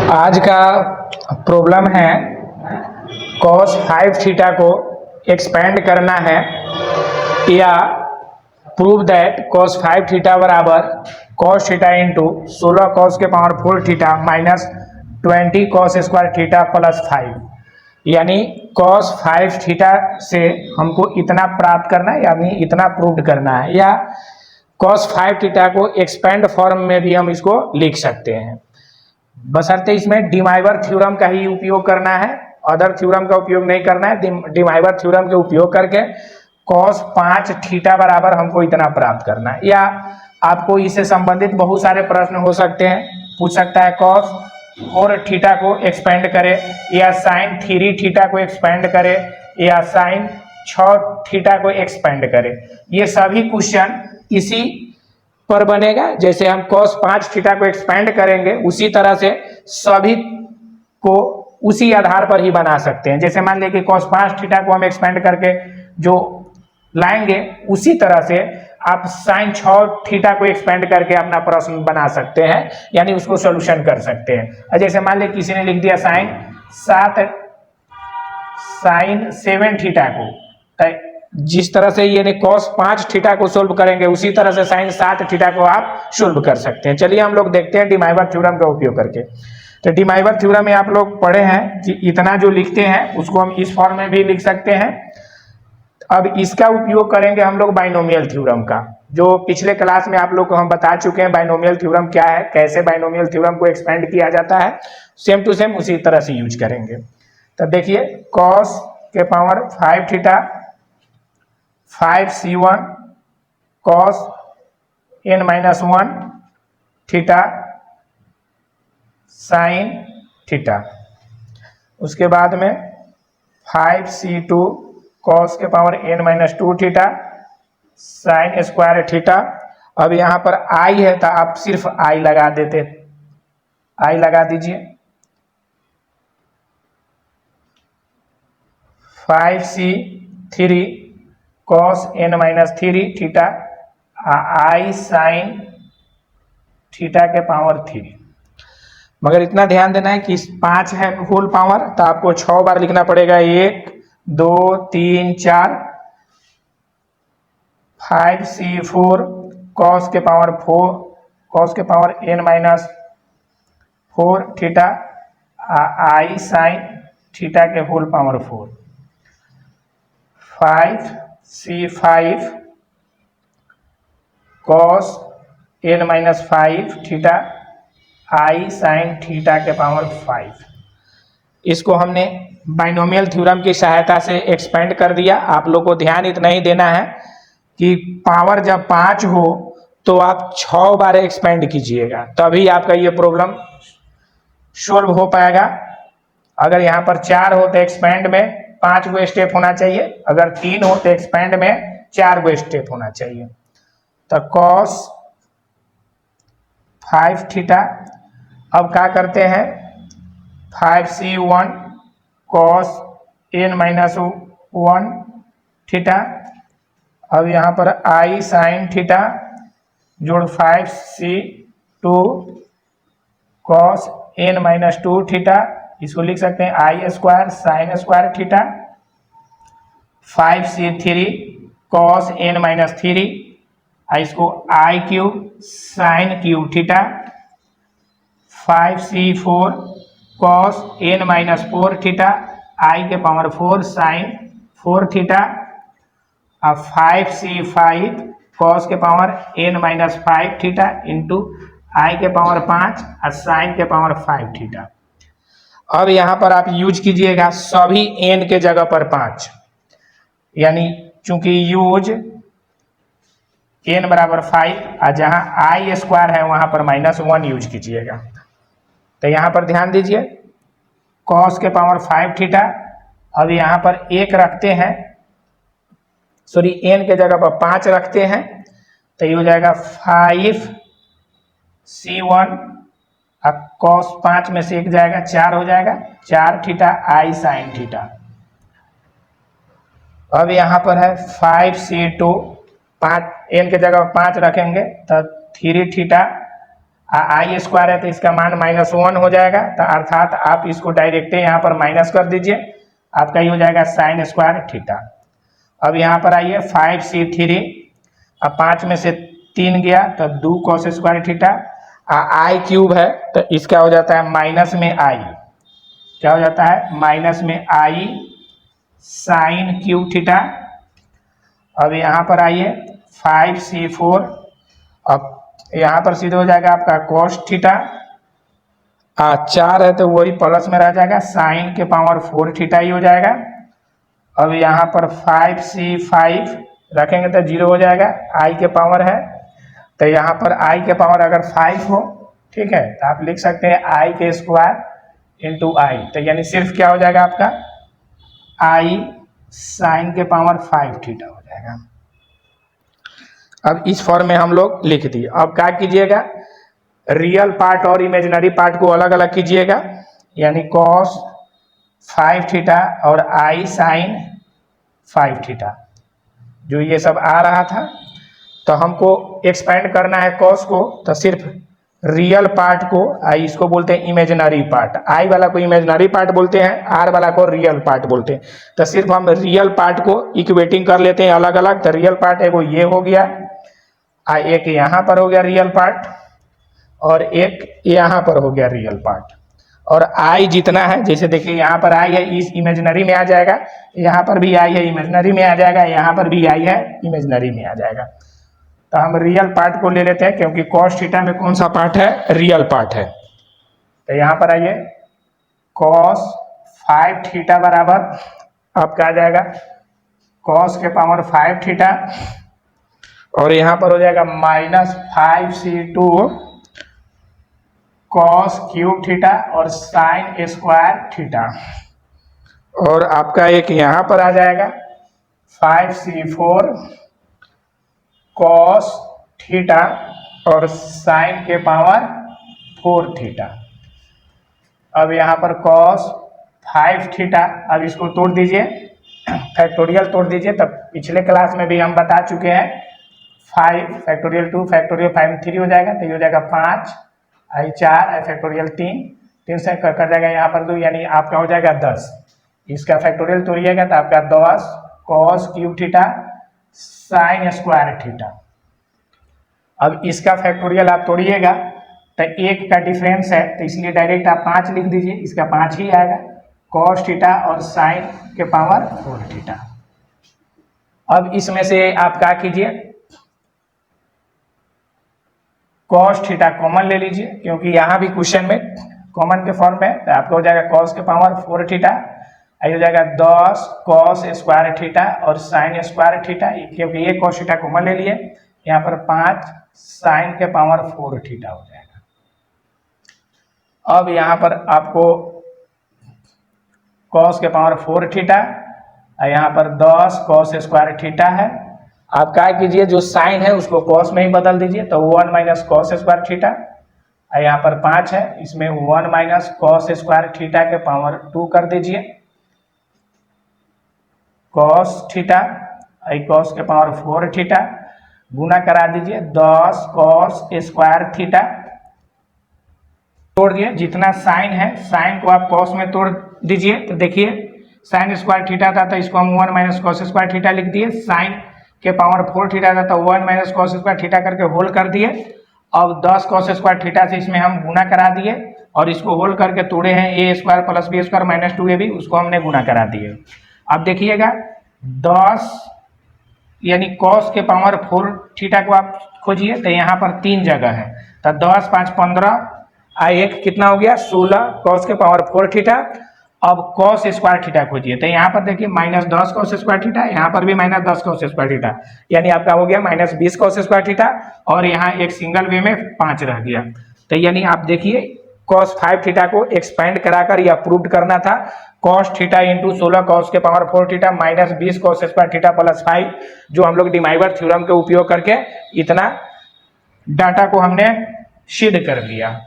आज का प्रॉब्लम है cos 5 थीटा को एक्सपेंड करना है या प्रूव दैट cos 5 थीटा बराबर cos थीटा इंटू 16 cos के power 4 theta minus 20 cos square theta plus 5, यानी cos 5 थीटा से हमको इतना प्राप्त करना है, यानी इतना प्रूव करना है, या cos 5 थीटा को एक्सपेंड फॉर्म में भी हम इसको लिख सकते हैं, बशर्ते इसमें डिमाइवर थ्योरम का ही उपयोग करना है, अदर थ्योरम का उपयोग नहीं करना है। डिमाइवर थ्योरम के उपयोग करके cos 5 थीटा बराबर हमको इतना प्राप्त करना है। या आपको इससे संबंधित बहुत सारे प्रश्न हो सकते हैं, पूछ सकता है cos 4 थीटा को एक्सपेंड करे या sin 3 थीटा को एक्सपेंड करे या sin 6 थीटा को एक्सपेंड करे। ये सभी क्वेश्चन इसी पर बनेगा, जैसे हम cos 5 थीटा को एक्सपेंड करेंगे उसी तरह से सभी को उसी आधार पर ही बना सकते हैं। जैसे मान लीजिए कि cos 5 थीटा को हम एक्सपेंड करके जो लाएंगे उसी तरह से आप sin 6 थीटा को एक्सपेंड करके अपना प्रश्न बना सकते हैं, यानी उसको सॉल्यूशन कर सकते हैं। जैसे मान लीजिए किसी ने लिख दिया sin 7 थीटा को, जिस तरह से ये cos 5 थीटा को सोल्व करेंगे उसी तरह से sin 7 थीटा को आप सोल्व कर सकते हैं। चलिए हम लोग देखते हैं डिमाइवर थ्योरम का उपयोग करके। तो डिमाइवर थ्योरम में आप लोग पढ़े हैं कि इतना जो लिखते हैं उसको हम इस फॉर्म में भी लिख सकते हैं। अब इसका उपयोग करेंगे हम लोग बाइनोमियल थ्योरम का, जो पिछले क्लास में आप लोग को हम बता चुके हैं बाइनोमियल थ्योरम क्या है, कैसे बाइनोमियल थ्योरम को एक्सपेंड किया जाता है। सेम टू सेम उसी तरह से यूज करेंगे। तो देखिए cos के power 5 theta 5c1 cos n-1 theta sin theta, उसके बाद में 5c2 cos के power n-2 theta sin square theta. अब यहाँ पर i है तो आप सिर्फ i लगा देते, i लगा दीजिए। 5c3 cos n-3 theta i sin theta के पावर 3। मगर इतना ध्यान देना है कि 5 है होल पावर तो आपको 6 बार लिखना पड़ेगा, 1 2 3 4। 5c4 cos के पावर 4 cos के power n-4 theta i sin theta के whole power 4। 5c5 cos n-5 theta i sin theta के पावर 5। इसको हमने बाइनोमियल थ्योरम की सहायता से एक्सपेंड कर दिया। आप लोग को ध्यान इतना ही देना है कि पावर जब 5 हो तो आप 6 बार एक्सपेंड कीजिएगा, तभी आपका ये प्रॉब्लम सोल्व हो पाएगा। अगर यहाँ पर 4 हो तो एक्सपेंड में 5 गो स्टेप होना चाहिए, अगर 3 हो तो एक्सपेंड में 4 गो स्टेप होना चाहिए। तो cos 5 थीटा, अब क्या करते हैं 5c1 cos n-1 थीटा। अब यहाँ पर i sin थीटा जोड़ 5c2 cos n-2 थीटा, इसको लिख सकते हैं i square sin square theta. 5c3 cos n-3, इसको i cube sin cube theta. 5c4 cos n-4 theta i के पावर 4 sin 4 थीटा। अब 5c5 cos के power n-5 theta into i के power 5 और sin के पावर 5 थीटा। अब यहाँ पर आप यूज कीजिएगा सभी n के जगह पर 5, यानी चूंकि यूज n बराबर 5 और जहाँ i स्क्वायर है वहां पर -1 यूज कीजिएगा। तो यहाँ पर ध्यान दीजिए cos के पावर 5 थीटा, अब यहाँ पर 1 रखते हैं, सॉरी n के जगह पर 5 रखते हैं, तो ये हो जाएगा 5c1 अब cos 5 में से 1 जाएगा 4 हो जाएगा 4 थीटा i sin थीटा। अब यहाँ पर है 5c2 5 n के जगह 5 रखेंगे तो 3 थीटा आई स्क्वायर है तो इसका मान -1 हो जाएगा, तो अर्थात आप इसको डायरेक्ट यहाँ पर माइनस कर दीजिए, आपका ये हो जाएगा साइन स्क्वायर थीटा। अब यहाँ पर आइए 5c3, अब 5 में से 3 गया तो 2 cos स्क्वायर थीटा, आई क्यूब है तो इसका हो जाता है माइनस में आई, क्या हो जाता है माइनस में आई साइन क्यूब थीटा। अब यहाँ पर आइए 5c4, अब यहाँ पर सीधे हो जाएगा आपका cos थीटा, 4 है तो वही प्लस में रह जाएगा साइन के पावर 4 थीटा ही हो जाएगा। अब यहाँ पर 5c5 रखेंगे तो 0 हो जाएगा, आई के पावर है तो यहाँ पर आई के पावर अगर 5 हो, ठीक है, तो आप लिख सकते हैं आई के स्क्वायर इंटू आई, तो यानी सिर्फ क्या हो जाएगा आपका आई साइन के पावर 5 थीटा हो जाएगा। अब इस फॉर्म में हम लोग लिख दिए। अब क्या कीजिएगा, रियल पार्ट और इमेजिनरी पार्ट को अलग अलग कीजिएगा, यानी cos 5 थीटा और आई साइन 5 थीटा, जो ये सब आ रहा था तो हमको एक्सपेंड करना है cos को, तो सिर्फ रियल पार्ट को आई इसको बोलते हैं इमेजिनरी पार्ट, आई वाला को इमेजिनरी पार्ट बोलते हैं, आर वाला को रियल पार्ट बोलते हैं। तो सिर्फ हम रियल पार्ट को इक्वेटिंग कर लेते हैं अलग अलग, तो रियल पार्ट है वो ये हो गया, एक यहाँ पर हो गया रियल पार्ट और एक यहाँ पर हो गया रियल पार्ट, और आई जितना है, जैसे देखिए यहाँ पर आई है इस इमेजिनरी में आ जाएगा, यहाँ पर भी आई है इमेजिनरी में आ जाएगा, यहाँ पर भी आई है इमेजिनरी में आ जाएगा। तो हम रियल पार्ट को ले लेते हैं क्योंकि cos थीटा में कौन सा पार्ट है, रियल पार्ट है। तो यहाँ पर आइए cos 5 थीटा बराबर आपका आ जाएगा cos के पावर 5 थीटा, और यहाँ पर हो जाएगा -5c2 cos क्यूब थीटा और साइन स्क्वायर थीटा, और आपका एक यहाँ पर आ जाएगा 5c4 cos थीटा और साइन के पावर 4 थीटा। अब यहाँ पर cos 5 थीटा, अब इसको तोड़ दीजिए, फैक्टोरियल तोड़ दीजिए, तब पिछले क्लास में भी हम बता चुके हैं 5 फैक्टोरियल 2 फैक्टोरियल 5 3 हो जाएगा, तो ये हो जाएगा 5 आई 4 आई फैक्टोरियल 3 से कर जाएगा यहाँ पर 2, यानी आपका हो जाएगा 10। इसका फैक्टोरियल तोड़िएगा तो आपका 10 cos cube theta sine square theta. अब इसका फैक्टोरियल आप तोड़िएगा तो एक का डिफरेंस है, तो इसलिए डायरेक्ट आप 5 लिख दीजिए, इसका 5 ही आएगा cos थीटा और साइन के पावर 4 थीटा। अब इसमें से आप क्या कीजिए, cos थीटा कॉमन ले लीजिए, क्योंकि यहाँ भी क्वेश्चन में कॉमन के फॉर्म में, तो आपको हो जाएगा cos के पावर 4 थीटा, हो जाएगा 10 cos स्क्वायर थीटा और साइन स्क्वायर थीटा, क्योंकि ये cos थीटा कॉमन ले लिए, यहाँ पर 5 साइन के पावर 4 थीटा हो जाएगा। अब यहाँ पर आपको cos के पावर 4 थीटा, यहाँ पर 10 cos स्क्वायर थीटा है, आप क्या कीजिए जो साइन है उसको cos में ही बदल दीजिए, तो 1 - cos स्क्वायर थीटा, यहाँ पर 5 है, इसमें 1 - cos स्क्वायर थीटा के पावर 2 कर दीजिए, cos थीटा cos के पावर 4 थीटा, गुना करा दीजिए 10 cos स्क्वायर थीटा, तोड़ दिए, जितना साइन है साइन को आप cos में तोड़ दीजिए, तो देखिए साइन स्क्वायर थीटा था तो इसको हम 1 - cos स्क्वायर थीटा लिख दिए, साइन के पावर 4 थीटा था तो 1 - cos स्क्वायर थीटा करके होल कर दिए। अब 10 cos स्क्वायर थीटा से इसमें हम गुना करा दिए और इसको होल करके तोड़े हैं a square plus b square - 2ab, उसको हमने गुना करा दिए। अब देखिएगा 10 यानी cos के पावर 4 थीटा को आप खोजिए, तो यहाँ पर 3 जगह है, तो 10 5 15 एक कितना हो गया 16 cos के पावर 4 थीटा। अब cos स्क्वायर थीटा खोजिए, तो यहाँ पर देखिए -10 cos स्क्वायर थीटा, यहाँ पर भी -10 cos स्क्वायर थीटा, यानी आपका हो गया -20 cos स्क्वायर थीटा, और यहाँ एक सिंगल वे में 5 रह गया। तो यानी आप देखिए cos 5 थीटा को एक्सपेंड कराकर या प्रूव करना था, cos थीटा इंटू 16 cos के power 4 theta -20 cos square theta plus 5, जो हम लोग डिमाइवर थ्योरम के उपयोग करके इतना डाटा को हमने सिद्ध कर लिया।